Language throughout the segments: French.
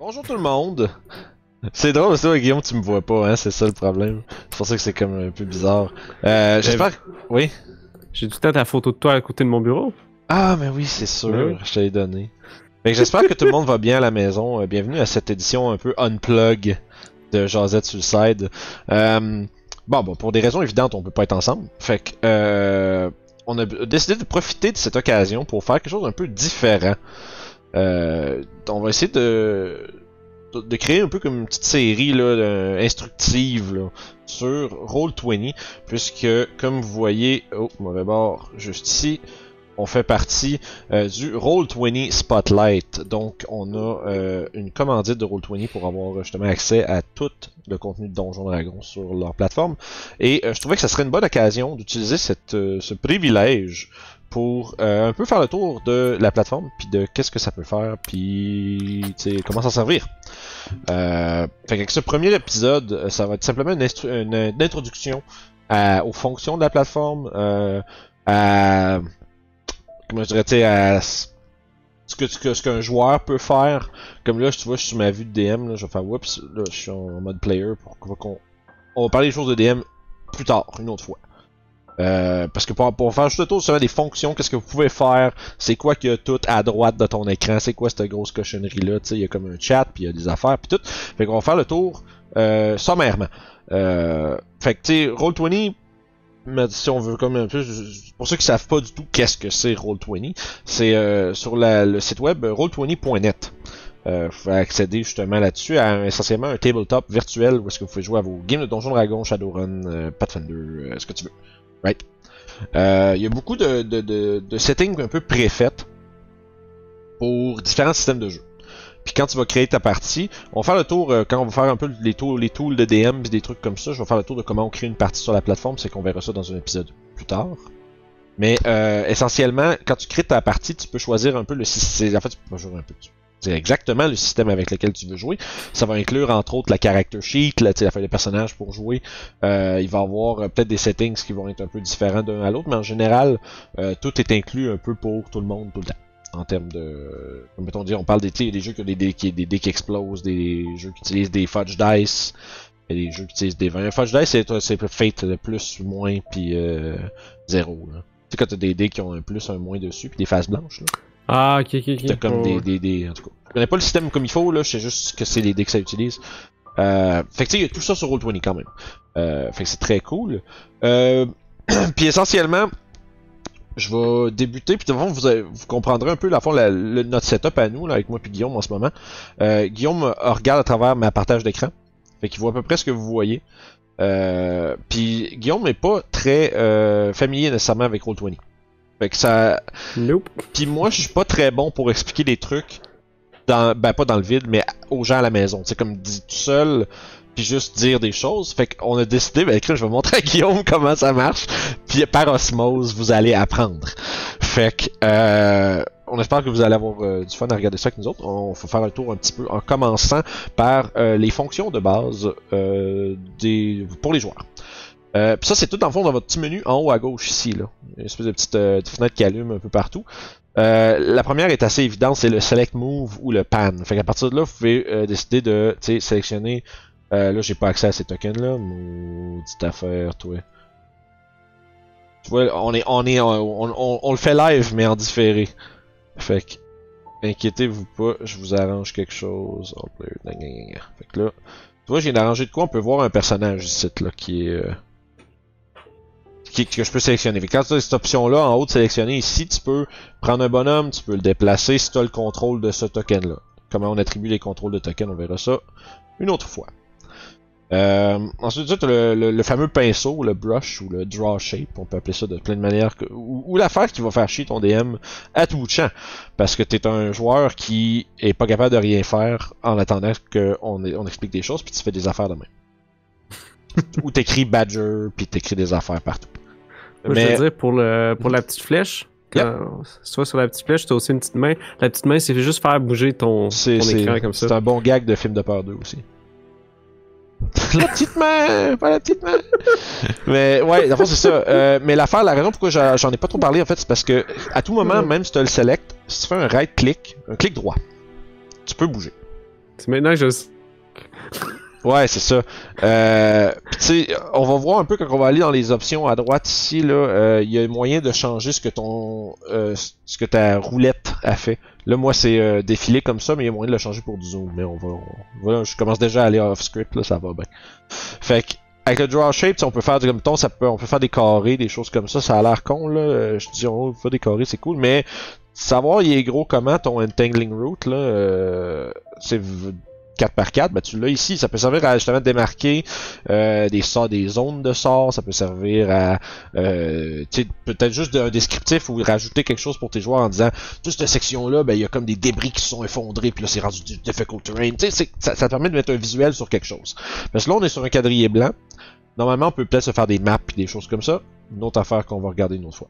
Bonjour tout le monde! C'est drôle, ça, Guillaume, tu me vois pas, hein, c'est ça le problème. C'est pour ça que c'est comme un peu bizarre. J'espère que... Oui? J'ai tout le temps ta photo de toi à côté de mon bureau. Ah, mais oui, c'est sûr, Ben oui. je te l'ai donné. Fait que j'espère que tout le monde va bien à la maison. Bienvenue à cette édition un peu unplug de Jazette Suicide. Bon, pour des raisons évidentes, on peut pas être ensemble. Fait que, on a décidé de profiter de cette occasion pour faire quelque chose d'un peu différent. On va essayer de créer un peu comme une petite série là, instructive là, sur Roll20, puisque comme vous voyez, mauvais bord, juste ici, on fait partie du Roll20 Spotlight. Donc on a une commandite de Roll20 pour avoir justement accès à tout le contenu de Donjons Dragons sur leur plateforme. Et je trouvais que ça serait une bonne occasion d'utiliser ce privilège pour un peu faire le tour de la plateforme, puis de qu'est-ce que ça peut faire, puis comment s'en servir. Fait qu'avec ce premier épisode, ça va être simplement une introduction aux fonctions de la plateforme, à comment je dirais, à ce qu'un joueur peut faire. Comme là, tu vois, je suis sur ma vue de DM, là, je vais faire whoops, là, je suis en mode player on va parler des choses de DM plus tard, une autre fois. Parce que pour faire juste le tour sur des fonctions, qu'est-ce que vous pouvez faire, c'est quoi qu'il y a tout à droite de ton écran, c'est quoi cette grosse cochonnerie là, tu sais, il y a comme un chat, puis il y a des affaires, puis tout. Fait qu'on va faire le tour sommairement. Fait que tu sais, Roll20, si on veut comme un peu, pour ceux qui savent pas du tout qu'est-ce que c'est Roll20, c'est sur le site web roll20.net. Vous pouvez accéder justement là-dessus à essentiellement un tabletop virtuel où est-ce que vous pouvez jouer à vos games de Donjons Dragons, Shadowrun, Pathfinder, ce que tu veux. Right? Il y a beaucoup de settings un peu préfaites pour différents systèmes de jeu. Puis quand tu vas créer ta partie, on va faire le tour, quand on va faire un peu les tools de DM et des trucs comme ça, je vais faire le tour de comment on crée une partie sur la plateforme, c'est qu'on verra ça dans un épisode plus tard. Mais essentiellement, quand tu crées ta partie, tu peux choisir un peu le système. En fait, tu peux pas jouer un peu. C'est exactement le système avec lequel tu veux jouer. Ça va inclure entre autres la character sheet, la feuille de personnage pour jouer. Il va y avoir peut-être des settings qui vont être un peu différents d'un à l'autre, mais en général, tout est inclus un peu pour tout le monde tout le temps. En termes de, comme mettons dire, on parle des jeux qui ont des dés qui explosent, des jeux qui utilisent des fudge dice, et des jeux qui utilisent des 20. Un fudge dice c'est fate de plus, moins, puis 0. Tu sais quand t'as des dés qui ont un plus, un moins dessus, puis des faces blanches. Là. Ah, ok. T'as comme des. En tout cas. Je connais pas le système comme il faut, là, je sais juste que c'est les dés que ça utilise. Fait que tu sais, il y a tout ça sur Roll20 quand même. Fait que c'est très cool. Puis essentiellement, je vais débuter, puis de toute façon, vous comprendrez un peu notre setup à nous, là, avec moi et Guillaume en ce moment. Guillaume regarde à travers ma partage d'écran. Fait qu'il voit à peu près ce que vous voyez. Puis Guillaume n'est pas très familier nécessairement avec Roll20. Fait que ça. Nope. Puis moi, je suis pas très bon pour expliquer des trucs pas dans le vide, mais aux gens à la maison. C'est comme dit tout seul, puis juste dire des choses. Fait qu'on a décidé, je vais montrer à Guillaume comment ça marche, puis par osmose, vous allez apprendre. Fait que on espère que vous allez avoir du fun à regarder ça avec nous autres. On va faire un tour un petit peu en commençant par les fonctions de base pour les joueurs. Puis ça, c'est tout dans le fond dans votre petit menu en haut à gauche ici, là. Une espèce de petite fenêtre qui allume un peu partout. La première est assez évidente, c'est le Select Move ou le Pan. Fait qu'à partir de là, vous pouvez décider de sélectionner. Là, j'ai pas accès à ces tokens-là. Maudite affaire, toi. Tu vois, on le fait live, mais en différé. Fait que, inquiétez-vous pas, je vous arrange quelque chose. Fait que là, tu vois, j'ai arrangé de quoi? On peut voir un personnage ici, là, qui est... que je peux sélectionner. Fait que quand tu as cette option-là, en haut de sélectionner, ici, tu peux prendre un bonhomme, tu peux le déplacer si tu as le contrôle de ce token-là. Comment on attribue les contrôles de token, on verra ça une autre fois. Ensuite, tu as le fameux pinceau, le brush ou le draw shape, on peut appeler ça de plein de manières, ou l'affaire qui va faire chier ton DM à tout bout de champ, parce que tu es un joueur qui est pas capable de rien faire en attendant qu'on explique des choses, puis tu fais des affaires de même. Ou t'écris Badger, puis t'écris des affaires partout. Moi, je veux dire, pour la petite flèche, soit sur la petite flèche, t'as aussi une petite main. La petite main, c'est juste faire bouger ton écran comme ça. C'est un bon gag de film de peur 2 aussi. La petite main! Pas la petite main! Mais ouais, dans le fond, c'est ça. Mais la raison pourquoi j'en ai pas trop parlé, en fait, c'est parce que à tout moment, même si tu as le select, si tu fais un right click, un clic droit, tu peux bouger. Maintenant, je sais. Ouais, c'est ça. Puis tu sais, on va voir un peu quand on va aller dans les options à droite ici, là, il y a moyen de changer ce que ta roulette a fait. Là, moi, c'est défilé comme ça, mais il y a moyen de le changer pour du zoom. Mais voilà, je commence déjà à aller off script, là, ça va bien. Fait que, avec le draw shape, on peut faire comme ton, on peut faire des carrés, des choses comme ça. Ça a l'air con, là. Je dis, on fait des carrés, c'est cool, mais savoir il est gros comment ton entangling route, là, c'est 4x4, ben tu l'as ici, ça peut servir à justement démarquer des zones de sorts, ça peut servir à peut-être juste un descriptif ou rajouter quelque chose pour tes joueurs en disant toute cette section-là, ben il y a comme des débris qui se sont effondrés, puis là c'est rendu du difficult terrain. Ça te permet de mettre un visuel sur quelque chose. Parce que là on est sur un quadrillé blanc. Normalement on peut peut-être se faire des maps et des choses comme ça. Une autre affaire qu'on va regarder une autre fois.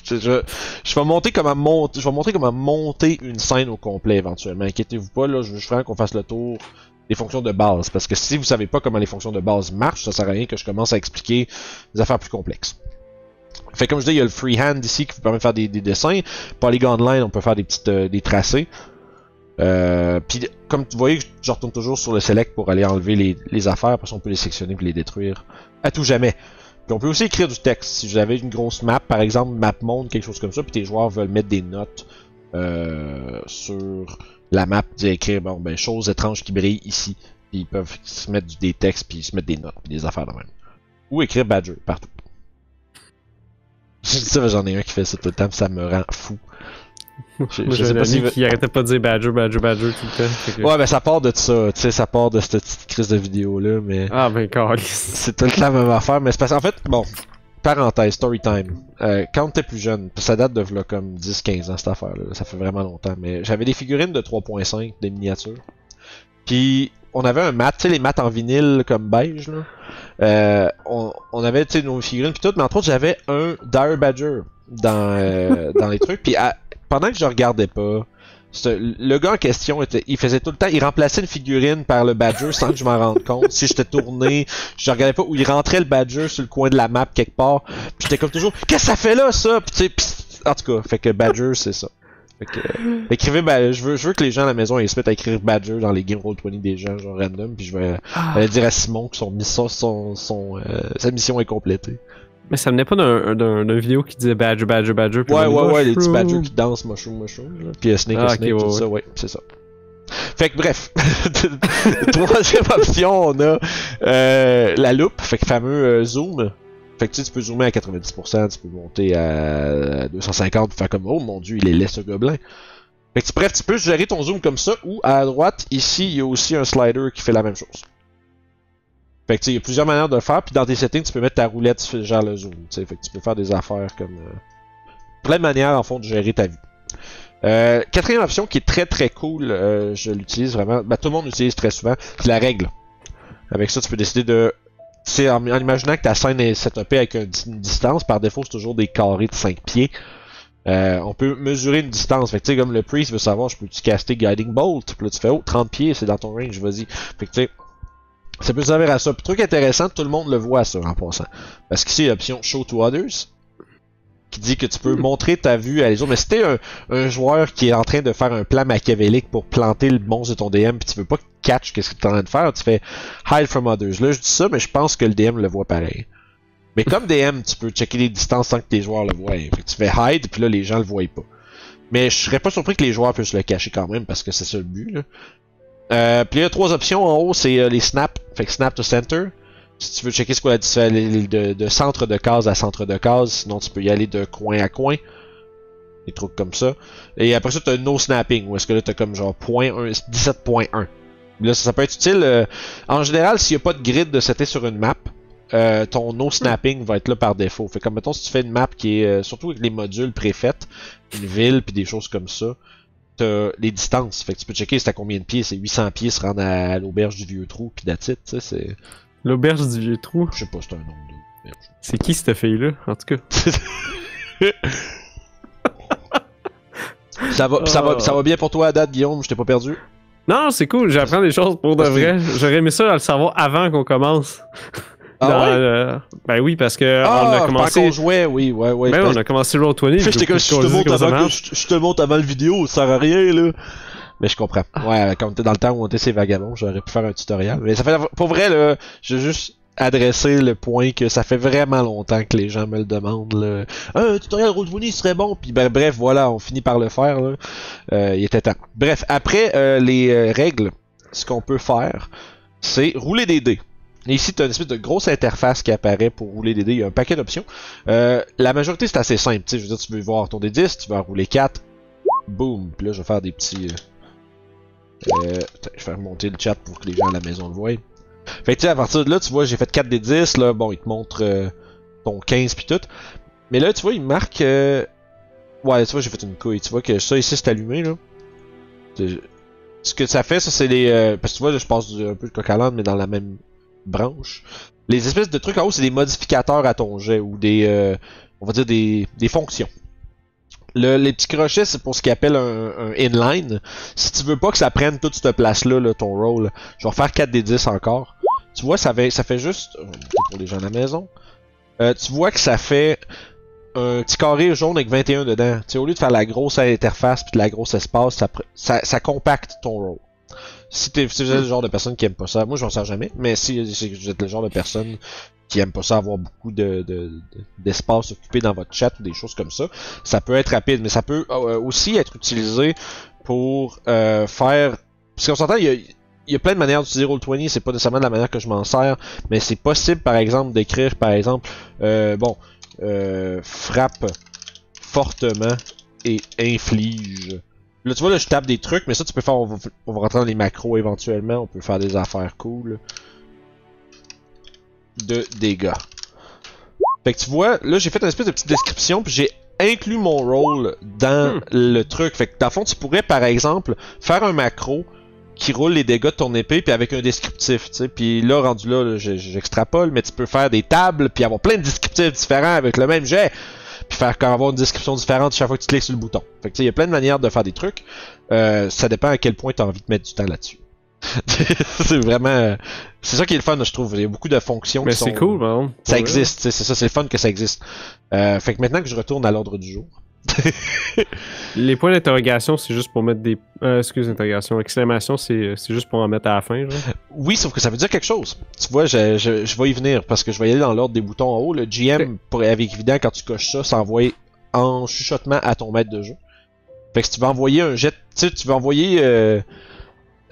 Je vais montrer comment monter une scène au complet éventuellement. Inquiétez-vous pas, là, je veux vraiment qu'on fasse le tour des fonctions de base. Parce que si vous savez pas comment les fonctions de base marchent, ça sert à rien que je commence à expliquer des affaires plus complexes. Fait comme je dis, il y a le freehand ici qui vous permet de faire des dessins. Polygon line, on peut faire des tracés. Puis comme vous voyez, je retourne toujours sur le select pour aller enlever les affaires, parce qu'on peut les sectionner et les détruire à tout jamais. Puis on peut aussi écrire du texte. Si vous avez une grosse map, par exemple, map monde, quelque chose comme ça, puis tes joueurs veulent mettre des notes sur la map, écrire, bon, ben, choses étranges qui brillent ici. Puis ils peuvent se mettre des textes, puis se mettre des notes, puis des affaires de même. Ou écrire Badger, partout. Je dis ça, j'en ai un qui fait ça tout le temps, puis ça me rend fou. Je sais pas si qui arrêtait pas de dire Badger tout le temps. Ouais, ben ça part de ça, tu sais, ça part de cette petite crise de vidéo là, mais. Ah ben calice. C'est tout le temps la même affaire, mais c'est parce qu'en fait, bon, parenthèse, story time. Quand t'es plus jeune, ça date de là, comme 10-15 ans cette affaire là, ça fait vraiment longtemps, mais j'avais des figurines de 3.5, des miniatures. Puis on avait un mat, tu sais les mats en vinyle comme beige là. On avait tu sais nos figurines puis tout, mais entre autres j'avais un Dire Badger dans les trucs, puis pendant que je regardais pas, le gars en question il faisait tout le temps, il remplaçait une figurine par le Badger sans que je m'en rende compte. Si j'étais tourné, je regardais pas où il rentrait le Badger sur le coin de la map quelque part. Puis j'étais comme toujours, qu'est-ce que ça fait là ça? Puis en tout cas, fait que Badger c'est ça. Fait que écrivez, je veux que les gens à la maison ils se mettent à écrire Badger dans les Game Roll20 des gens genre random, puis je vais aller dire à Simon que sa mission est complétée. Mais ça venait pas d'un vidéo qui disait Badger. Ouais, les petits Badgers qui dansent, mushroom, puis Snake, tout ça, ouais, c'est ça. Fait que bref, troisième option, on a la loupe, fait que fameux zoom. Fait que tu peux zoomer à 90%, tu peux monter à 250 pour faire comme oh mon dieu, il est laid ce gobelin. Fait que bref, tu peux gérer ton zoom comme ça, ou à droite, ici, il y a aussi un slider qui fait la même chose. Fait que tu sais, il y a plusieurs manières de le faire, puis dans tes settings, tu peux mettre ta roulette genre le zoom, tu sais, fait que tu peux faire des affaires comme plein de manières en fond de gérer ta vie. Quatrième option qui est très très cool, je l'utilise vraiment, tout le monde l'utilise très souvent, c'est la règle. Avec ça, tu peux décider de, tu sais, en imaginant que ta scène est setupée avec une distance, par défaut c'est toujours des carrés de 5 pieds. On peut mesurer une distance, fait que tu sais, comme le priest veut savoir, je peux-tu caster Guiding Bolt, puis là tu fais 30 pieds, c'est dans ton range, vas-y. Fait que tu sais, ça peut servir à ça. Puis truc intéressant, tout le monde le voit ça en passant. Parce qu'ici, il y a l'option Show to Others, qui dit que tu peux montrer ta vue à les autres. Mais si t'es un joueur qui est en train de faire un plan machiavélique pour planter le monstre de ton DM, puis tu veux pas catch qu'est-ce que tu es en train de faire, tu fais Hide from Others. Là, je dis ça, mais je pense que le DM le voit pareil. Mais comme DM, tu peux checker les distances sans que tes joueurs le voient. Fait que tu fais Hide, puis là, les gens le voient pas. Mais je serais pas surpris que les joueurs puissent le cacher quand même, parce que c'est ça le but, là. Puis il y a 3 options en haut, c'est les snaps, fait que snap to center. Si tu veux checker ce qu'on a dit, de centre de case à centre de case, sinon tu peux y aller de coin à coin. Des trucs comme ça. Et après ça, tu as no snapping, où est-ce que là tu as comme genre 17.1. Là, ça peut être utile. En général, s'il n'y a pas de grid de setter sur une map, ton no snapping va être là par défaut. Fait comme mettons, si tu fais une map qui est surtout avec les modules préfaites, une ville puis des choses comme ça. T'as les distances, fait que tu peux checker c'est à combien de pieds, c'est 800 pieds se rendre à l'auberge du vieux trou, pis that's it, tu sais, c'est... L'auberge du vieux trou? Je sais pas, c'est un nombre de... C'est qui cette fille-là, en tout cas? ça va bien pour toi à date, Guillaume, je t'ai pas perdu? Non, c'est cool, j'apprends des choses pour de vrai. J'aurais aimé ça à le savoir avant qu'on commence. Ben oui, parce que on a commencé. Quand on jouait, oui. Ben on a commencé Roll20. Je te montre avant le vidéo, ça sert à rien, là. Mais je comprends. Ouais, quand on était dans le temps où on était ces vagabonds, j'aurais pu faire un tutoriel. Mais ça fait, pour vrai, là, j'ai juste adressé le point que ça fait vraiment longtemps que les gens me le demandent, là. Un tutoriel Roll20 serait bon, puis ben, bref, voilà, on finit par le faire, là. Il était temps. Bref, après les règles, ce qu'on peut faire, c'est rouler des dés. Et ici, tu as une espèce de grosse interface qui apparaît pour rouler des dés. Il y a un paquet d'options. La majorité, c'est assez simple. T'sais, je veux dire, tu veux voir ton D10, tu veux en rouler 4. Boum. Puis là, je vais faire des petits... je vais faire monter le chat pour que les gens à la maison le voient. Fait que tu sais, à partir de là, tu vois, j'ai fait 4 D10. Là, bon, il te montre ton 15 puis tout. Mais là, tu vois, il marque... Ouais, tu vois, j'ai fait une couille. Tu vois que ça ici, c'est allumé, là. Ce que ça fait, ça, c'est les... parce que tu vois, là, je passe un peu de coq à l'âne, mais dans la même... branche. Les espèces de trucs en haut, c'est des modificateurs à ton jet ou des, on va dire des fonctions. Les petits crochets, c'est pour ce qu'ils appellent un inline. Si tu veux pas que ça prenne toute cette place-là, là, ton roll, je vais refaire 4 des 10 encore. Tu vois, ça fait juste, pour les gens à la maison, tu vois que ça fait un petit carré jaune avec 21 dedans. Tu sais, au lieu de faire la grosse interface puis de la grosse espace, ça compacte ton roll. Si vous êtes le genre de personne qui aime pas ça, moi je m'en sers jamais, mais si vous êtes le genre de personne qui aime pas ça avoir beaucoup d'espace occupé dans votre chat ou des choses comme ça, ça peut être rapide, mais ça peut aussi être utilisé pour faire... Parce qu'on s'entend, il y a plein de manières d'utiliser Roll20, c'est pas nécessairement de la manière que je m'en sers, mais c'est possible par exemple d'écrire par exemple, frappe fortement et inflige. Là, tu vois, là, je tape des trucs, mais ça, tu peux faire, on va rentrer dans les macros éventuellement, on peut faire des affaires cool de dégâts. Fait que tu vois, là, j'ai fait une espèce de petite description, puis j'ai inclus mon rôle dans le truc. Fait que, dans le fond, tu pourrais, par exemple, faire un macro qui roule les dégâts de ton épée, puis avec un descriptif, tu sais. Puis là, rendu là, j'extrapole, mais tu peux faire des tables, puis avoir plein de descriptifs différents avec le même jet. Puis faire avoir une description différente chaque fois que tu cliques sur le bouton. Fait que tu sais, il y a plein de manières de faire des trucs. Ça dépend à quel point tu as envie de mettre du temps là-dessus. C'est vraiment... C'est ça qui est le fun, je trouve. Il y a beaucoup de fonctions mais qui sont... c'est cool, man. Ça existe, c'est ça, c'est le fun que ça existe. Fait que maintenant que je retourne à l'ordre du jour... Les points d'interrogation, c'est juste pour mettre des... excuse, interrogation. Exclamation, c'est juste pour en mettre à la fin, genre? Oui, sauf que ça veut dire quelque chose. Tu vois, je vais y venir, parce que je vais y aller dans l'ordre des boutons en haut. Le GM, avec évident, quand tu coches ça, s'envoie en chuchotement à ton maître de jeu. Fait que si tu veux envoyer un jet... Tu sais, tu veux envoyer...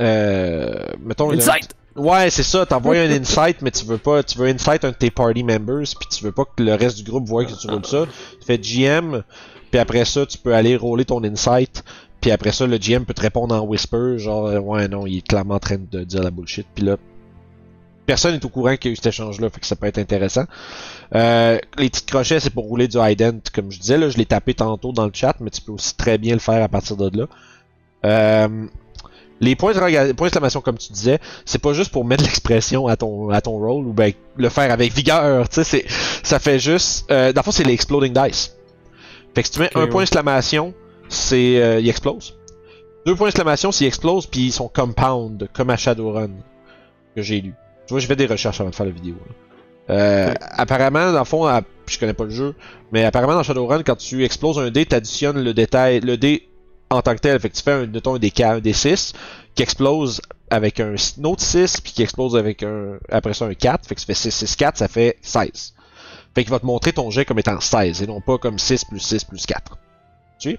mettons... Insight! Ouais, c'est ça, t'envoies un insight, mais tu veux insight un de tes party members, puis tu veux pas que le reste du groupe voit que tu roules ça. Tu fais GM, puis après ça, tu peux aller rouler ton insight, puis après ça, le GM peut te répondre en whisper, genre, ouais, non, il est clairement en train de dire la bullshit, puis là, personne n'est au courant qu'il y a eu cet échange-là, fait que ça peut être intéressant. Les petits crochets, c'est pour rouler du ident, comme je disais, là, je l'ai tapé tantôt dans le chat, mais tu peux aussi très bien le faire à partir de là. Les points d'exclamation, comme tu disais, c'est pas juste pour mettre l'expression à ton roll ou ben le faire avec vigueur, tu sais, ça fait juste... dans le fond, c'est les exploding dice. Fait que si tu mets un point d'exclamation, c'est il explose. 2 points d'exclamation, c'est il explose, puis ils sont compound, comme à Shadowrun, que j'ai lu. Tu vois, j'ai fait des recherches avant de faire la vidéo. Apparemment, dans le fond, je connais pas le jeu, mais apparemment dans Shadowrun, quand tu exploses un dé, t'additionnes le dé en tant que tel. Fait que tu fais un D6 qui explose avec un autre 6 puis qui explose avec après ça un 4. Fait que tu fais 6, 6, 4, ça fait 16. Fait qu'il va te montrer ton jet comme étant 16 et non pas comme 6 plus 6 plus 4. Tu sais?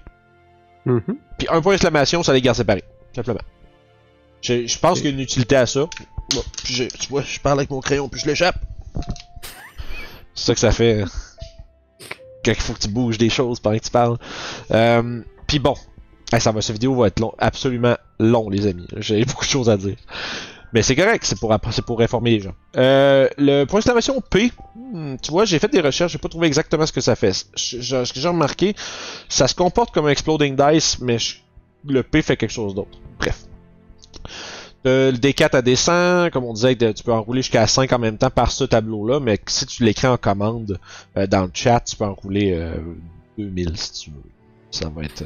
Puis un point d'exclamation, ça les garde séparés. Simplement. Je pense qu'il y a une utilité à ça. Bon, tu vois, je parle avec mon crayon puis je l'échappe. C'est ça que ça fait. Quand il faut que tu bouges des choses pendant que tu parles. Puis bon. Cette vidéo va être absolument long, les amis. J'ai beaucoup de choses à dire. Mais c'est correct, c'est pour informer les gens. Le point d'exclamation P, tu vois, j'ai fait des recherches, j'ai pas trouvé exactement ce que ça fait. Ce que j'ai remarqué, ça se comporte comme un exploding dice, mais le P fait quelque chose d'autre. Bref. Le D4 à D100, comme on disait, tu peux enrouler jusqu'à 5 en même temps par ce tableau-là, mais si tu l'écris en commande dans le chat, tu peux enrouler 2000 si tu veux. Ça va être...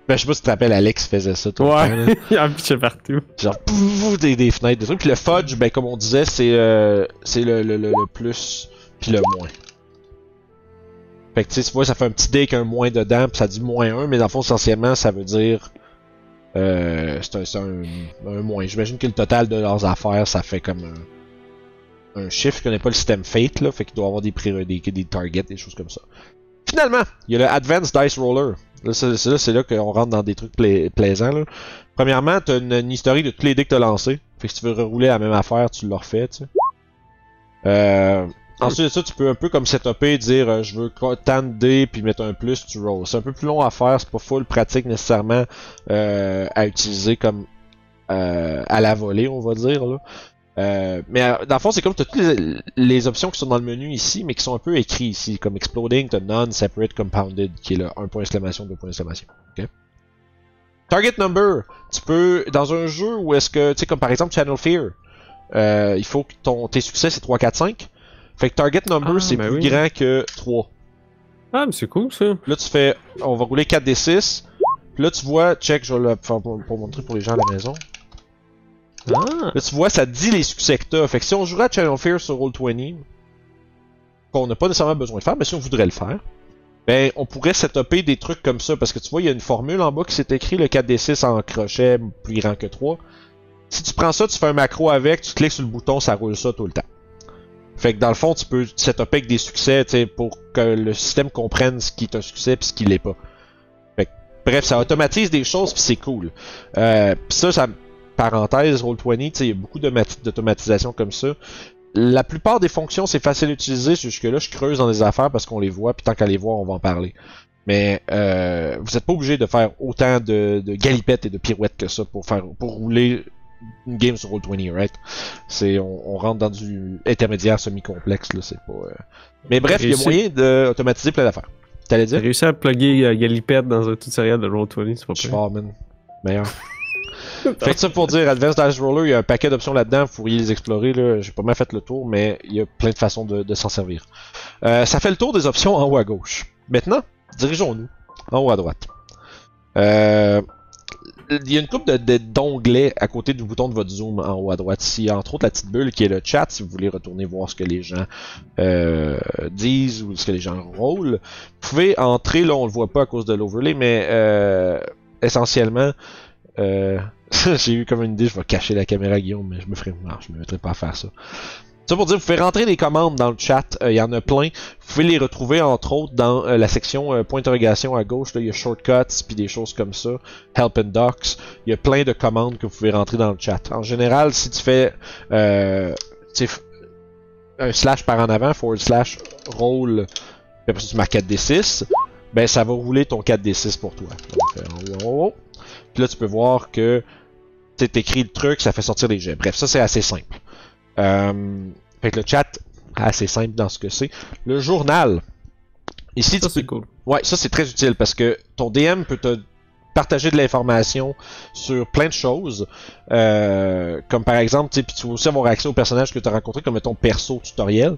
Ben, je sais pas si tu te rappelles, Alex faisait ça tout le temps. Ouais, il en pitchait partout. Genre, pouf, des fenêtres, des trucs. Puis le fudge, ben, comme on disait, c'est le plus, puis le moins. Fait que, tu sais, ça fait un petit dé avec un moins dedans, puis ça dit -1, mais dans le fond, essentiellement, ça veut dire... C'est un moins. J'imagine que le total de leurs affaires, ça fait comme un chiffre. Je connais pas le système Fate, là, fait qu'il doit y avoir des targets, des choses comme ça. Finalement, il y a le Advanced Dice Roller. Là, c'est là qu'on rentre dans des trucs plaisants. Là. Premièrement, t'as une historique de tous les dés que t'as lancés. Fait que si tu veux rerouler la même affaire, tu le refais, tu sais. Ensuite de ça, tu peux un peu comme setuper, dire je veux tant de dés, puis mettre un plus, tu rolls. C'est un peu plus long à faire, c'est pas full pratique nécessairement à utiliser comme à la volée, on va dire. Là. Mais dans le fond, c'est comme tu as toutes les options qui sont dans le menu ici, mais qui sont un peu écrites ici, comme Exploding, tu as None, Separate, Compounded, qui est le 1 point d'exclamation, 2 points d'exclamation. Okay? Target Number, tu peux, dans un jeu où est-ce que, tu sais, comme par exemple Channel Fear, il faut que tes succès c'est 3, 4, 5. Fait que Target Number c'est plus grand que 3. Ah, mais c'est cool ça. Là, tu fais, on va rouler 4d6. Puis là, tu vois, check, je vais le faire pour montrer pour les gens à la maison. Ah. Là, tu vois, ça te dit les succès que t'as. Fait que si on jouerait à Channel Fear sur Roll20, qu'on n'a pas nécessairement besoin de faire, mais si on voudrait le faire, ben, on pourrait setuper des trucs comme ça. Parce que tu vois, il y a une formule en bas qui s'est écrit, le 4d6 en crochet plus grand que 3. Si tu prends ça, tu fais un macro avec, tu cliques sur le bouton, ça roule ça tout le temps. Fait que dans le fond, tu peux setuper avec des succès, tu sais, pour que le système comprenne ce qui est un succès pis ce qui l'est pas. Fait que, bref, ça automatise des choses pis c'est cool. Pis ça, parenthèse, Roll20, tu sais, il y a beaucoup d'automatisation comme ça. La plupart des fonctions, c'est facile à utiliser. Jusque-là, je creuse dans les affaires parce qu'on les voit, puis tant qu'à les voir, on va en parler. Mais vous n'êtes pas obligé de faire autant de galipettes et de pirouettes que ça pour rouler une game sur Roll20, right? On rentre dans du intermédiaire semi-complexe, là, c'est pas... Mais bref, il y a moyen d'automatiser plein d'affaires. T'allais dire? J'ai réussi à plugger Galipette dans un tutoriel de Roll20, c'est pas pire. Fort, man. Meilleur. Fait que ça pour dire, Advanced Dice Roller, il y a un paquet d'options là-dedans, vous pourriez les explorer, là. J'ai pas mal fait le tour, mais il y a plein de façons de s'en servir. Ça fait le tour des options en haut à gauche. Maintenant, dirigeons-nous en haut à droite. Il y a une couple d'onglets à côté du bouton de votre zoom en haut à droite ici. Entre autres, la petite bulle qui est le chat, si vous voulez retourner voir ce que les gens disent ou ce que les gens roulent. Vous pouvez entrer, là on le voit pas à cause de l'overlay, mais essentiellement, j'ai eu comme une idée, je vais cacher la caméra Guillaume, mais je me mettrai pas à faire ça. Ça pour dire, vous pouvez rentrer des commandes dans le chat, il y en a plein. Vous pouvez les retrouver entre autres dans la section point d'interrogation à gauche, là, il y a shortcuts puis des choses comme ça, help and docs. Il y a plein de commandes que vous pouvez rentrer dans le chat. En général, si tu fais un slash par en avant, / roll, puis après ça tu marques 4d6, ben ça va rouler ton 4d6 pour toi. Donc, puis là tu peux voir que tu écris le truc, ça fait sortir les jets. Bref, ça c'est assez simple. Fait que le chat, assez simple dans ce que c'est. Le journal. Ici, ça c'est cool. Ouais, ça c'est très utile parce que ton DM peut te partager de l'information sur plein de choses. Comme par exemple, tu peux aussi avoir accès aux personnages que tu as rencontrés, comme ton perso tutoriel,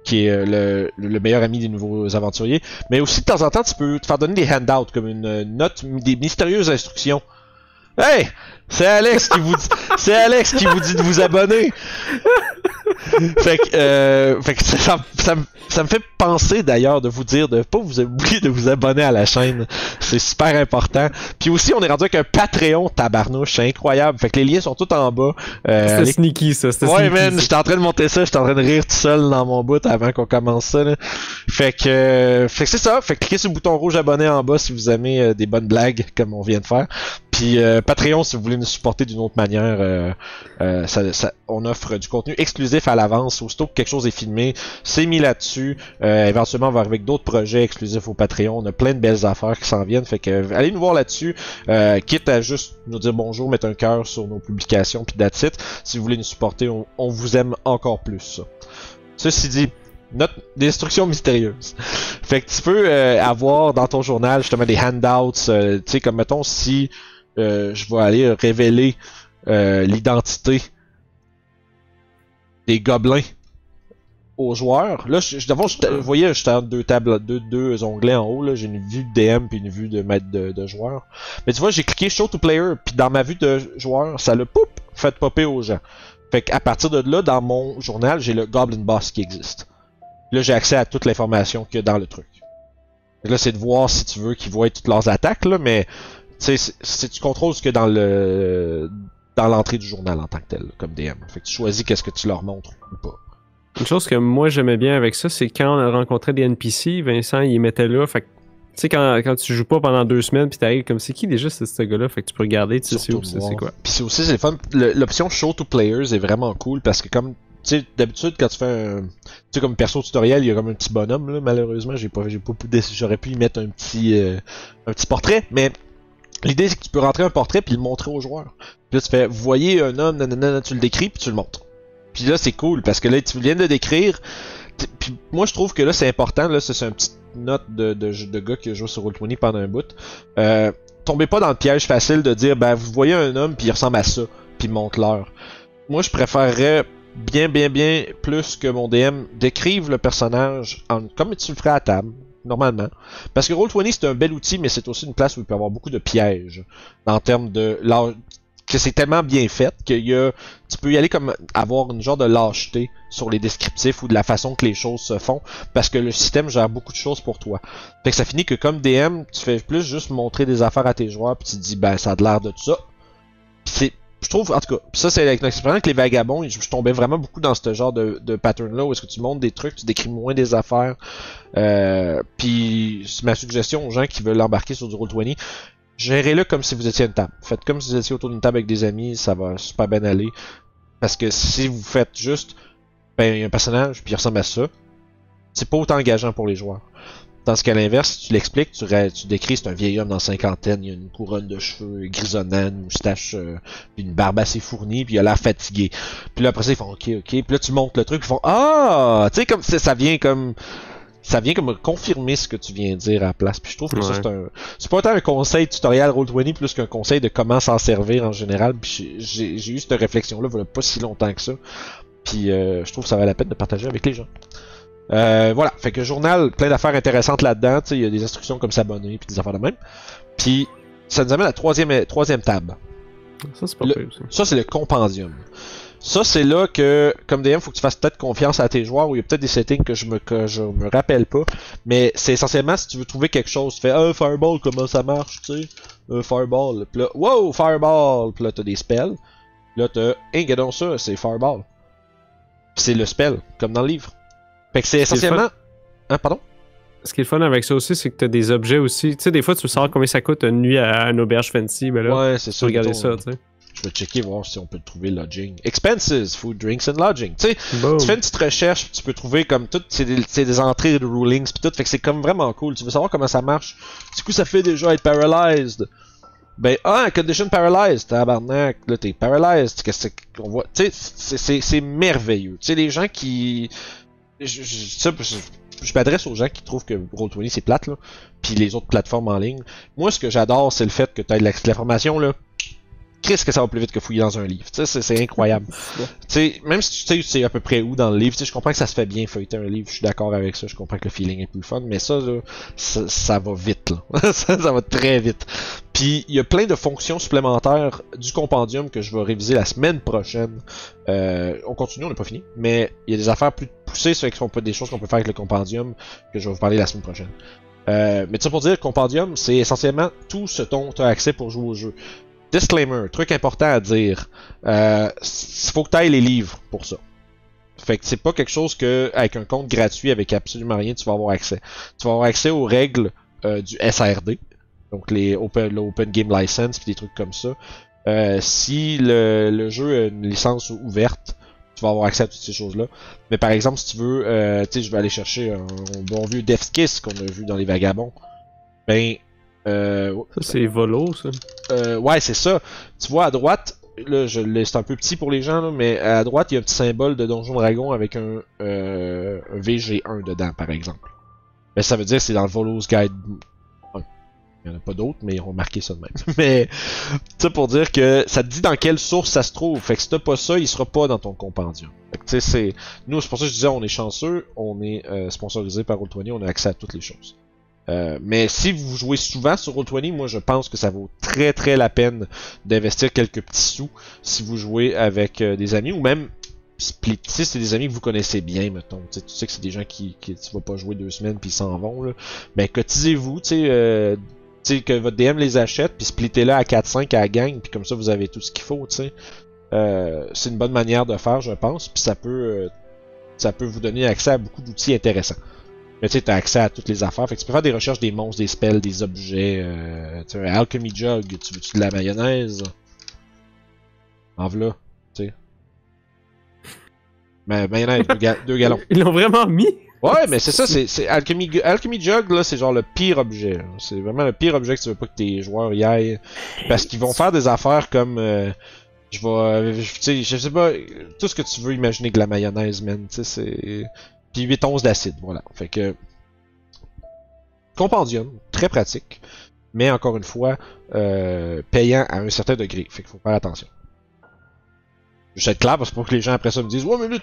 qui est le meilleur ami des nouveaux aventuriers. Mais aussi, de temps en temps, tu peux te faire donner des handouts, comme une note, des mystérieuses instructions. Hey! C'est Alex qui vous dit de vous abonner! Fait que ça me fait penser d'ailleurs de vous dire de pas vous oublier de vous abonner à la chaîne. C'est super important. Puis aussi, on est rendu avec un Patreon, tabarnouche, c'est incroyable. Fait que les liens sont tout en bas. C'était sneaky ça. Ouais, man, j'étais en train de monter ça, j'étais en train de rire tout seul dans mon bout avant qu'on commence ça. Là. Fait que c'est ça. Fait que cliquez sur le bouton rouge abonné en bas si vous aimez des bonnes blagues comme on vient de faire. Puis Patreon, si vous voulez nous supporter d'une autre manière, on offre du contenu exclusif à l'avance. Aussitôt que quelque chose est filmé, c'est mis là-dessus. Éventuellement, on va arriver avec d'autres projets exclusifs au Patreon. On a plein de belles affaires qui s'en viennent. Fait que allez nous voir là-dessus. Quitte à juste nous dire bonjour, mettre un cœur sur nos publications, puis that's it. Si vous voulez nous supporter, on vous aime encore plus. Ceci dit, des instructions mystérieuses. Fait que tu peux avoir dans ton journal justement des handouts. Tu sais, comme mettons si je vais aller révéler l'identité des gobelins aux joueurs. Là, vous voyez, j'étais entre deux onglets en haut. J'ai une vue de DM puis une vue de maître de joueur. Mais tu vois, j'ai cliqué Show to Player puis dans ma vue de joueur, ça le fait popper aux gens. Fait qu'à partir de là, dans mon journal, j'ai le Goblin Boss qui existe. Là, j'ai accès à toute l'information qu'il y a dans le truc. Là, c'est de voir si tu veux qu'ils voient toutes leurs attaques, là, mais tu contrôles ce que dans l'entrée du journal en tant que tel, comme DM. Fait que tu choisis qu'est-ce que tu leur montres ou pas. Une chose que moi j'aimais bien avec ça, c'est quand on rencontrait des NPC, Vincent il mettait là, fait que tu sais, quand tu joues pas pendant 2 semaines, pis t'arrives comme c'est qui déjà ce gars-là, fait que tu peux regarder, tu sais c'est quoi. Pis c'est aussi, c'est le fun, l'option Show to Players est vraiment cool parce que comme, tu sais, d'habitude quand tu fais tu sais, comme perso tutoriel, il y a comme un petit bonhomme, là, malheureusement, j'aurais pu y mettre un petit portrait, mais l'idée c'est que tu peux rentrer un portrait puis le montrer aux joueurs. Puis là tu fais, vous voyez un homme, nanana, tu le décris puis tu le montres. Puis là c'est cool parce que là tu viens de le décrire. Puis moi je trouve que là c'est important, là c'est une petite note de gars qui a joué sur Roll20 pendant un bout. Tombez pas dans le piège facile de dire ben vous voyez un homme puis il ressemble à ça, puis montre-leur. Moi je préférerais bien plus que mon DM décrive le personnage comme tu le ferais à table. Normalement. Parce que Roll20 c'est un bel outil, mais c'est aussi une place où il peut y avoir beaucoup de pièges. En termes de que c'est tellement bien fait que tu peux y aller comme avoir une genre de lâcheté sur les descriptifs ou de la façon que les choses se font. Parce que le système gère beaucoup de choses pour toi. Fait que ça finit que comme DM, tu fais plus juste montrer des affaires à tes joueurs puis tu te dis ben ça a l'air de ça. Pis je trouve, en tout cas, pis ça c'est avec l'expérience avec les vagabonds, je tombais vraiment beaucoup dans ce genre de pattern-là où est-ce que tu montres des trucs, tu décris moins des affaires. Puis c'est ma suggestion aux gens qui veulent embarquer sur du Roll20, gérez-le comme si vous étiez à une table. Faites comme si vous étiez autour d'une table avec des amis, ça va super bien aller. Parce que si vous faites juste, ben il y a un personnage puis il ressemble à ça, c'est pas autant engageant pour les joueurs. Tandis qu'à l'inverse, si tu l'expliques, tu décris, c'est un vieil homme dans cinquantaine, il a une couronne de cheveux grisonnants, une moustache, puis une barbe assez fournie, puis il a l'air fatigué. Puis là après ça ils font ok, puis là tu montres le truc, ils font ah, tu sais comme ça vient comme confirmer ce que tu viens de dire à la place. Puis je trouve que ça c'est pas tant un conseil tutoriel Roll20 plus qu'un conseil de comment s'en servir en général. Puis j'ai eu cette réflexion là il y a pas si longtemps que ça. Puis je trouve que ça valait la peine de partager avec les gens. Voilà, fait que journal, plein d'affaires intéressantes là-dedans, il y a des instructions comme s'abonner, puis des affaires de même. Puis ça nous amène à la troisième table. Ça c'est pas pire aussi. Ça c'est le compendium. Ça c'est là que, comme DM, faut que tu fasses peut-être confiance à tes joueurs, où il y a peut-être des settings que je me rappelle pas, mais c'est essentiellement si tu veux trouver quelque chose, tu fais Fireball, comment ça marche, tu sais, Fireball, pis là, wow, Fireball, pis là t'as des spells, là t'as, gadon ça, c'est Fireball. Pis c'est le spell, comme dans le livre. Fait que c'est essentiellement... Hein, pardon? Ce qui est le fun avec ça aussi, c'est que t'as des objets aussi. Tu sais, des fois, tu veux savoir combien ça coûte une nuit à une auberge fancy, ben là, ouais, c'est ça. Regarder ça, tu sais. Je vais checker, voir si on peut trouver lodging. Expenses, food, drinks and lodging. Tu sais, tu fais une petite recherche, tu peux trouver comme tout, c'est des entrées de rulings pis tout, fait que c'est comme vraiment cool. Tu veux savoir comment ça marche. Du coup, ça fait déjà être paralyzed. Ben, condition paralyzed, tabarnak, là t'es paralyzed. Qu'est-ce qu'on voit? Tu sais, c'est merveilleux. Tu sais, les gens qui... Je m'adresse aux gens qui trouvent que Roll20 c'est plate, là, puis les autres plateformes en ligne. Moi, ce que j'adore, c'est le fait que tu aies l'information, là. Qu'est-ce que ça va plus vite que fouiller dans un livre? Tu sais, c'est incroyable. Tu sais, même si tu sais à peu près où dans le livre, tu sais, je comprends que ça se fait bien feuilleter un livre, je suis d'accord avec ça, je comprends que le feeling est plus fun, mais ça, là, ça va vite, là. ça va très vite. Puis, il y a plein de fonctions supplémentaires du compendium que je vais réviser la semaine prochaine. On continue, on n'a pas fini, mais il y a des affaires plus poussées, ça fait qu'on peut des choses qu'on peut faire avec le compendium que je vais vous parler la semaine prochaine. Mais tout ça pour dire, le compendium, c'est essentiellement tout ce dont tu as accès pour jouer au jeu. Disclaimer, truc important à dire, faut que tu ailles les livres pour ça. Fait que c'est pas quelque chose que avec un compte gratuit avec absolument rien tu vas avoir accès. Tu vas avoir accès aux règles du SRD, donc l'Open Game License puis des trucs comme ça. Si le jeu a une licence ouverte, tu vas avoir accès à toutes ces choses-là. Mais par exemple, si tu veux, tu sais, je vais aller chercher un bon vieux Death's Kiss qu'on a vu dans les Vagabonds. Ben ça c'est Volo, ça. Ouais, c'est ça. Tu vois à droite, là, c'est un peu petit pour les gens, là, mais à droite, il y a un petit symbole de Donjon Dragon avec un VG1 dedans, par exemple. Mais ça veut dire que c'est dans le Volo's Guide 1. Il n'y en a pas d'autres, mais ils ont marqué ça de même. Mais, ça pour dire que ça te dit dans quelle source ça se trouve. Fait que si t'as pas ça, il sera pas dans ton compendium. Fait que tu sais, nous, c'est pour ça que je disais, on est chanceux, on est sponsorisé par Roll20, on a accès à toutes les choses. Mais si vous jouez souvent sur Roll20, moi je pense que ça vaut très très la peine d'investir quelques petits sous si vous jouez avec des amis ou même split. Si c'est des amis que vous connaissez bien, mettons. Tu sais que c'est des gens qui tu vas pas jouer 2 semaines puis ils s'en vont. Là. Ben cotisez-vous, tu sais. Tu sais, que votre DM les achète, puis splittez-le à 4-5 à la gang, puis comme ça, vous avez tout ce qu'il faut, tu sais. C'est une bonne manière de faire, je pense, puis ça peut vous donner accès à beaucoup d'outils intéressants. Mais tu sais, t'as accès à toutes les affaires, fait que tu peux faire des recherches des monstres, des spells, des objets, tu sais, un Alchemy Jug, tu veux-tu de la mayonnaise? En v'là, tu sais. Mayonnaise, 2 gallons. Ils l'ont vraiment mis? Ouais, mais c'est ça, c'est Alchemy Jug, là, c'est genre le pire objet. Là. C'est vraiment le pire objet que tu veux pas que tes joueurs y aillent. Parce qu'ils vont faire des affaires comme... tu sais, je sais pas, tout ce que tu veux imaginer que la mayonnaise, man, tu sais, c'est... Puis 8 onces d'acide, voilà. Fait que... Compendium, très pratique, mais encore une fois, payant à un certain degré. Fait qu'il faut faire attention. Je vais être clair parce que pour que les gens après ça me disent ouais mais là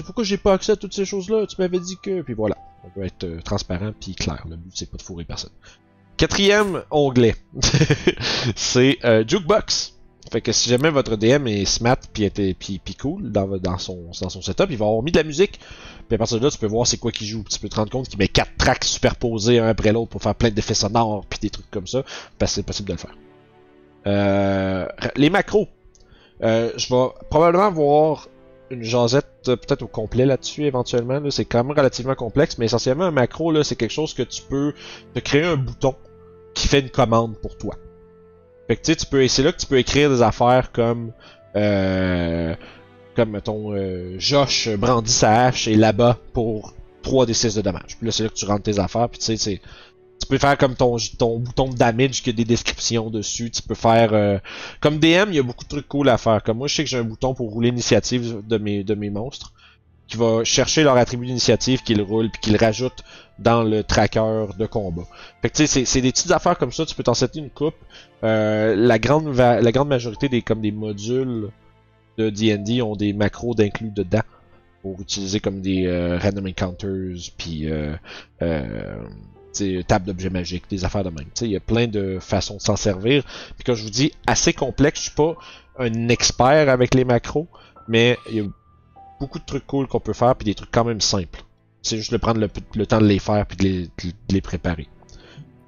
pourquoi j'ai pas accès à toutes ces choses-là, tu m'avais dit que, puis voilà, on peut être transparent puis clair, le but c'est pas de fourrer personne. Quatrième onglet, c'est Jukebox. Fait que si jamais votre DM est smart puis cool dans son setup, il va avoir mis de la musique, puis à partir de là tu peux voir c'est quoi qu'il joue, tu peux te rendre compte qu'il met 4 tracks superposés un après l'autre pour faire plein d'effets sonores puis des trucs comme ça, parce que c'est possible de le faire. Les macros. Je vais probablement voir une jasette peut-être au complet là-dessus éventuellement. Là. C'est quand même relativement complexe, mais essentiellement un macro, là, c'est quelque chose que tu peux te créer un bouton qui fait une commande pour toi. Fait que tu sais, c'est là que tu peux écrire des affaires comme mettons Josh brandit sa hache et là-bas pour 3d6 de dommages. Puis là c'est là que tu rentres tes affaires, puis tu sais tu peux faire comme ton bouton de damage qui a des descriptions dessus. Tu peux faire... comme DM, il y a beaucoup de trucs cool à faire. Comme moi, je sais que j'ai un bouton pour rouler l'initiative de mes monstres qui va chercher leur attribut d'initiative, qu'il roule, puis qu'il rajoute dans le tracker de combat. Fait que tu sais, c'est des petites affaires comme ça. Tu peux t'en setter une coupe. La grande majorité des modules de D&D ont des macros d'inclus dedans pour utiliser comme des random encounters, puis... table d'objets magiques, des affaires de même. Il y a plein de façons de s'en servir. Puis comme je vous dis, assez complexe. Je suis pas un expert avec les macros, mais il y a beaucoup de trucs cool qu'on peut faire, puis des trucs quand même simples. C'est juste de prendre le temps de les faire, puis de les préparer.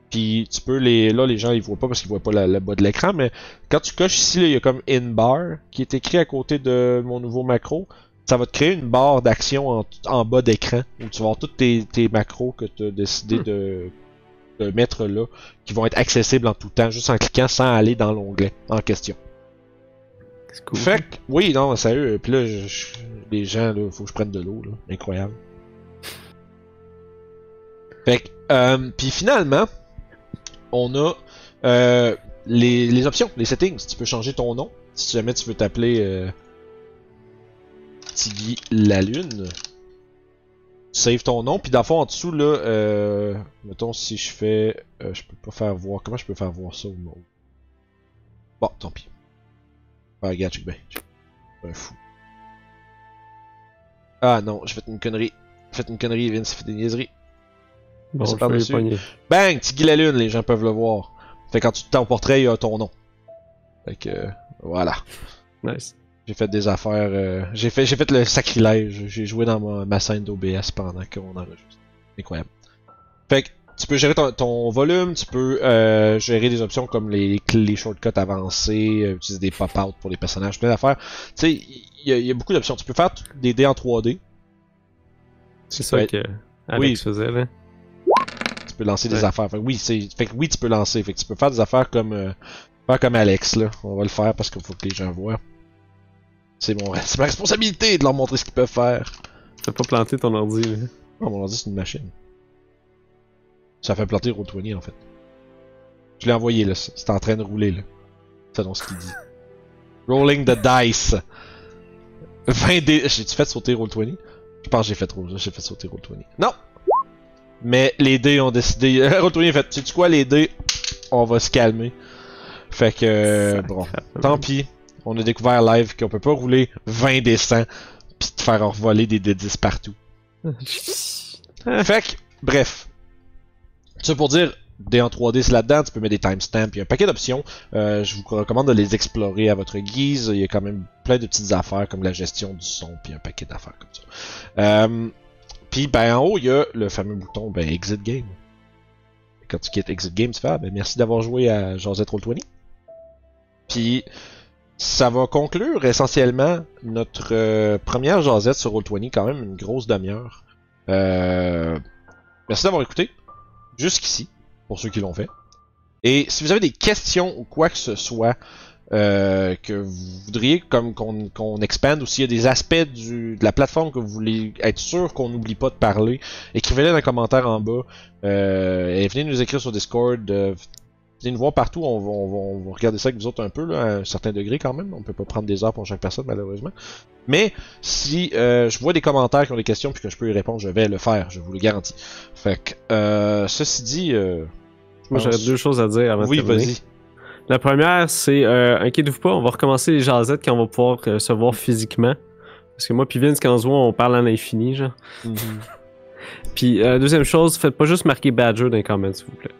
Puis tu peux là les gens ils voient pas parce qu'ils voient pas le bas de l'écran, mais quand tu coches ici, il y a comme in bar qui est écrit à côté de mon nouveau macro. Ça va te créer une barre d'action en bas d'écran où tu vas avoir tous tes macros que tu as décidé de mettre là, qui vont être accessibles en tout temps, juste en cliquant sans aller dans l'onglet en question. C'est cool. Fait que, oui, non, sérieux, puis là, les gens, là, faut que je prenne de l'eau, là. Incroyable. Fait que, puis finalement, on a les options, les settings. Tu peux changer ton nom, si jamais tu veux t'appeler... Tiggy la Lune. Save ton nom, puis dans le fond en dessous là, mettons si je fais, je peux pas faire voir, comment je peux faire voir ça au monde? Bon, tant pis. Ah, regarde, check ben. Un fou. Ah non, j'ai fait une connerie. Vince, j'ai fait des niaiseries. Bon, je vais les pogner. Bang! Tiggy la Lune, les gens peuvent le voir. Fait que quand tu te ton portrait, il y a ton nom. Fait que, voilà. Nice. J'ai fait des affaires. J'ai fait le sacrilège. J'ai joué dans ma scène d'OBS pendant qu'on enregistre. Incroyable. Fait que tu peux gérer ton volume, tu peux gérer des options comme les shortcuts avancés, utiliser des pop-out pour les personnages, plein d'affaires. Tu sais, il y a beaucoup d'options. Tu peux faire des dés en 3D. C'est ça que Alex faisait là. Tu peux lancer des affaires. Fait que oui, tu peux lancer. Fait que tu peux faire des affaires comme Alex là. On va le faire parce qu'il faut que les gens voient. C'est ma responsabilité de leur montrer ce qu'ils peuvent faire. T'as pas planté ton ordi, là? Non, mon ordi, c'est une machine. Ça fait planter Roll20, en fait. Je l'ai envoyé, là. C'est en train de rouler, là. C'est donc ce qu'il dit. Rolling the dice. 20 dés. J'ai-tu fait sauter Roll20? Je pense que j'ai fait sauter Roll20. Non! Mais les dés ont décidé... Roll20 a fait, sais-tu quoi, les dés? On va se calmer. Fait que... bon, tant pis. On a découvert live qu'on peut pas rouler 20 des 100 pis te faire voler des D10 partout. Fait que, bref. Ça pour dire, des en 3D c'est là-dedans, tu peux mettre des timestamps, il y a un paquet d'options. Je vous recommande de les explorer à votre guise. Il y a quand même plein de petites affaires comme la gestion du son, puis un paquet d'affaires comme ça. Puis ben en haut, il y a le fameux bouton Exit Game. quand tu quittes Exit Games, tu fais ben, merci d'avoir joué à Josette Roll20. Puis ça va conclure essentiellement notre première Josette sur Roll20, quand même une grosse demi-heure. Merci d'avoir écouté jusqu'ici, pour ceux qui l'ont fait. Et si vous avez des questions ou quoi que ce soit que vous voudriez comme qu'on expande, ou s'il y a des aspects de la plateforme que vous voulez être sûr qu'on n'oublie pas de parler, écrivez-les dans les commentaires en bas. Et venez nous écrire sur Discord. Venez nous voir partout, on va regarder ça avec vous autres un peu, là, à un certain degré quand même. On peut pas prendre des heures pour chaque personne, malheureusement. Mais si je vois des commentaires qui ont des questions puis que je peux y répondre, je vais le faire, je vous le garantis. Fait que, ceci dit... moi, j'aurais deux choses à dire avant de terminer. Oui, vas-y. La première, c'est, inquiétez-vous pas, on va recommencer les jasettes quand on va pouvoir se voir physiquement. Parce que moi puis Vince, quand on se voit, on parle à l'infini, genre. Puis, deuxième chose, faites pas juste marquer Badger dans les comments, s'il vous plaît.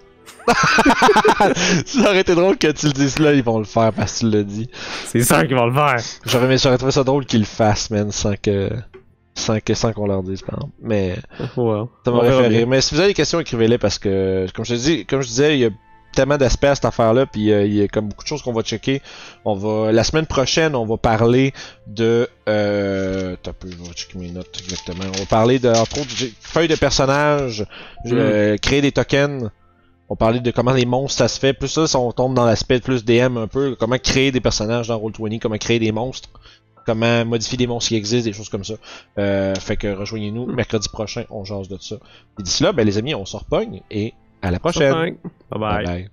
Ça aurait été drôle que tu le dises là, ils vont le faire parce que tu l'as dit. C'est ça qu'ils vont le faire. J'aurais trouvé ça drôle qu'ils le fassent, man, sans qu'on leur dise, par exemple. Mais wow. Ça m'aurait fait rire. Mais si vous avez des questions, écrivez-les parce que, comme je disais, il y a tellement d'aspects à cette affaire-là, puis il y a comme beaucoup de choses qu'on va checker. La semaine prochaine, on va parler de... T'as peu, je vais checker mes notes exactement. On va parler de, entre autres, feuilles de personnages, créer des tokens. On va parler de comment les monstres ça se fait. Plus ça, on tombe dans l'aspect plus DM un peu. Comment créer des personnages dans Roll20, comment créer des monstres. Comment modifier des monstres qui existent, des choses comme ça. Fait que rejoignez-nous mercredi prochain, on jase de ça. Et d'ici là, ben les amis, on se repogne et à la prochaine. Bye bye. Bye bye.